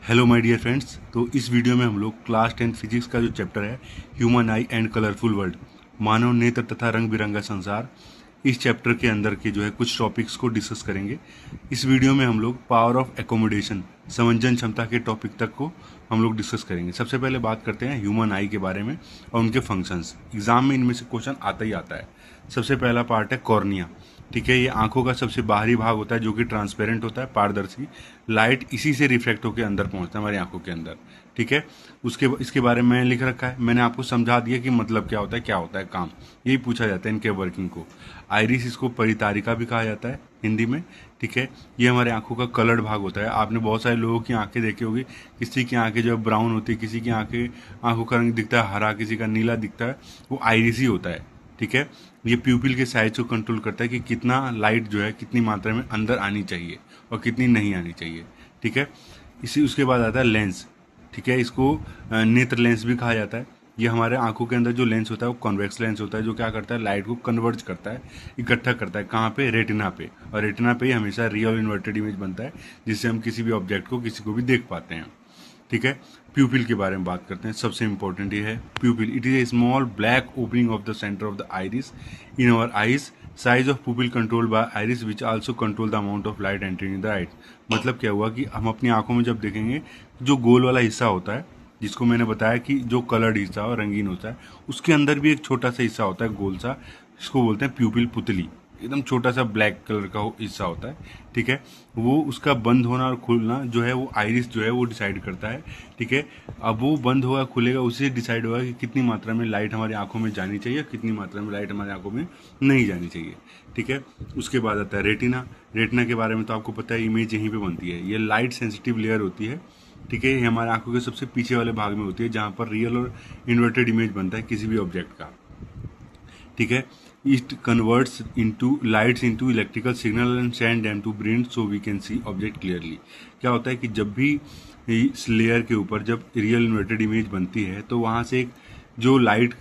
Hello my dear friends. तो इस video में हम लोग क्लास 10 फिजिक्स का जो चैप्टर है human eye and colourful world, मानव नेत्र तथा रंग बिरंगा संसार, इस चैप्टर के अंदर के जो है कुछ टॉपिक्स को डिस्कस करेंगे। इस वीडियो में हम लोग पावर ऑफ एकोमोडेशन, समंजन क्षमता के टॉपिक तक को हम लोग डिस्कस करेंगे। सबसे पहले बात करते हैं ह्यूमन आई के बारे में और उनके फंक्शंस। एग्जाम में इनमें से क्वेश्चन आता ही आता है। सबसे पहला पार्ट है कॉर्निया। ठीक है, ये आंखों का सबसे बाहरी भाग होता है जो कि ट्रांसपेरेंट होता है, पारदर्शी। लाइट इसी से रिफ्लेक्ट होकर अंदर पहुंचता है हमारी आंखों के अंदर। ठीक है, इसके बारे में लिख रखा है, मैंने आपको समझा दिया कि मतलब क्या होता है काम। यही पूछा जाता है इनके वर्किंग को। आइरिस, इसको परितारिका भी कहा जाता है हिंदी में। ठीक है, ये हमारे आंखों का कलर्ड भाग होता है। आपने बहुत सारे लोगों की आंखें देखी होगी, किसी की आंखें जो ब्राउन होती है, किसी की आंखों का रंग दिखता है हरा, किसी का नीला दिखता है, वो आइरिस ही होता है। ठीक है, ये प्यूपिल के साइज को कंट्रोल करता है कि कितना लाइट जो है कितनी मात्रा में अंदर आनी चाहिए और कितनी नहीं आनी चाहिए। ठीक है, उसके बाद आता है लेंस। ठीक है, इसको नेत्र लेंस भी कहा जाता है। ये हमारे आंखों के अंदर जो लेंस होता है वो कॉन्वेक्स लेंस होता है, जो क्या करता है, लाइट को कन्वर्ज करता है, इकट्ठा करता है। कहाँ पे? रेटिना पे। और रेटिना पे ही हमेशा रियल इन्वर्टेड इमेज बनता है, जिससे हम किसी भी ऑब्जेक्ट को, किसी को भी देख पाते हैं। ठीक है, प्यूपिल के बारे में बात करते हैं। सबसे इंपॉर्टेंट ये है pupil. It is a small black opening of the centre of the iris in our eyes. Size of pupil control by iris which also control the amount of light entering in the eyes. मतलब क्या हुआ कि हम अपनी आंखों में जब देखेंगे, जो गोल वाला हिस्सा होता है, जिसको मैंने बताया कि जो कलर्ड हिस्सा और रंगीन होता है, उसके अंदर भी एक छोटा सा हिस्सा होता है गोल सा, जिसको बोलते हैं प्यूपिल पुतली। एकदम छोटा सा ब्लैक कलर का हिस्सा होता है। ठीक है, वो उसका बंद होना और खुलना जो है वो आइरिस जो है वो डिसाइड करता है। ठीक है, अब वो बंद होगा खुलेगा, उसी से डिसाइड होगा कि कितनी मात्रा में लाइट हमारी आंखों में जानी चाहिए, कितनी मात्रा में लाइट हमारी आंखों में नहीं जानी चाहिए। ठीक है, उसके बाद आता है रेटिना। रेटिना के बारे में तो आपको पता है, इमेज यहीं पर बनती है। ये लाइट सेंसिटिव लेयर होती है। ठीक है, ये हमारे आंखों के सबसे पीछे वाले भाग में होती है, जहाँ पर रियल और इन्वर्टेड इमेज बनता है किसी भी ऑब्जेक्ट का। ठीक है, it converts into lights into electrical signal and send them to brain so we can see object clearly। क्या होता है कि जब भी इस लेयर के ऊपर जब रियल इन्वर्टेड इमेज बनती है, तो वहाँ से एक जो लाइट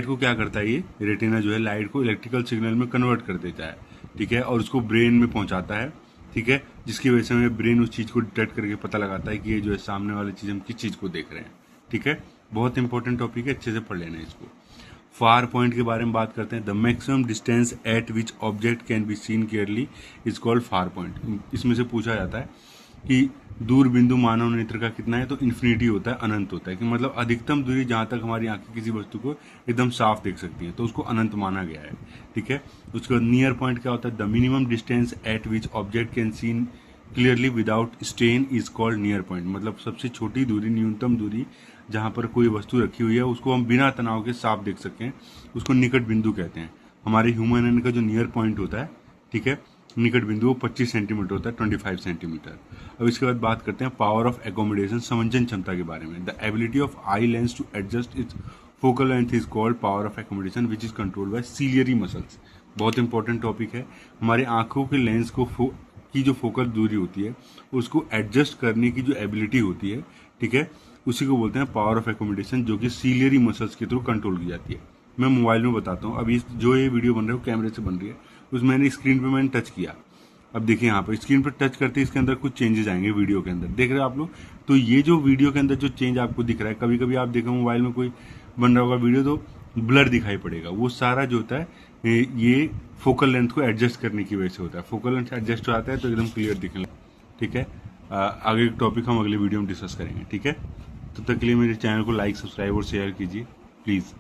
को क्या करता है, ये रेटिना जो है लाइट को इलेक्ट्रिकल सिग्नल में कन्वर्ट कर देता है। ठीक है, और उसको ब्रेन में पहुंचाता है। ठीक है, जिसकी वजह से हमें ब्रेन उस चीज़ को डिटेक्ट करके पता लगाता है कि ये जो है सामने वाली चीज़, हम किस चीज़ को देख रहे हैं। ठीक है, बहुत इंपॉर्टेंट टॉपिक है, अच्छे से पढ़ लेना इसको। फार पॉइंट के बारे में बात करते हैं। The maximum distance eight which object can be seen clearly is called far point. इसमें से पूछा जाता है कि दूर बिंदु मानव नेत्र का कितना है, तो इन्फिनिटी होता है, अनंत होता है। कि मतलब अधिकतम दूरी जहां तक हमारी आंखें किसी वस्तु को एकदम साफ देख सकती है, तो उसको अनंत माना गया है। ठीक है, उसके बाद नियर पॉइंट क्या होता है? The minimum distance eight which object can seen clearly without stain is called near point. मतलब सबसे छोटी दूरी, न्यूनतम दूरी जहाँ पर कोई वस्तु रखी हुई है उसको हम बिना तनाव के साफ देख सकें, उसको निकट बिंदु कहते हैं। हमारे ह्यूमन हैंड का जो नियर पॉइंट होता है, ठीक है, निकट बिंदु, वो 25 सेंटीमीटर होता है, 25 सेंटीमीटर। अब इसके बाद बात करते हैं पावर ऑफ एकोमोडेशन, समंजन क्षमता के बारे में। The ability of eye lens to adjust its focal length is called power of accommodation which is controlled by ciliary muscles. बहुत इंपॉर्टेंट टॉपिक है। हमारे आंखों के लेंस की जो फोकल दूरी होती है, उसको एडजस्ट करने की जो एबिलिटी होती है, ठीक है, उसी को बोलते हैं पावर ऑफ एकोमोडेशन, जो कि सीलियरी मसल्स के थ्रू कंट्रोल की जाती है। मैं मोबाइल में बताता हूँ। अभी जो ये वीडियो बन रही है वो कैमरे से बन रही है, उसमें मैंने स्क्रीन पे मैंने टच किया। अब देखिए यहाँ पर स्क्रीन पर टच करते ही इसके अंदर कुछ चेंजेस आएंगे वीडियो के अंदर, देख रहे हो आप लोग। तो ये जो वीडियो के अंदर जो चेंज आपको दिख रहा है, कभी कभी आप देखो मोबाइल में कोई बन रहा होगा वीडियो तो ब्लर दिखाई पड़ेगा, वो सारा जो होता है ये फोकल लेंथ को एडजस्ट करने की वजह से होता है। फोकल लेंथ एडजस्ट हो जाता है तो एकदम क्लियर दिखने लगता है। ठीक है, आगे टॉपिक हम अगले वीडियो में डिस्कस करेंगे। ठीक है, तब तक के लिए मेरे चैनल को लाइक, सब्सक्राइब और शेयर कीजिए प्लीज़।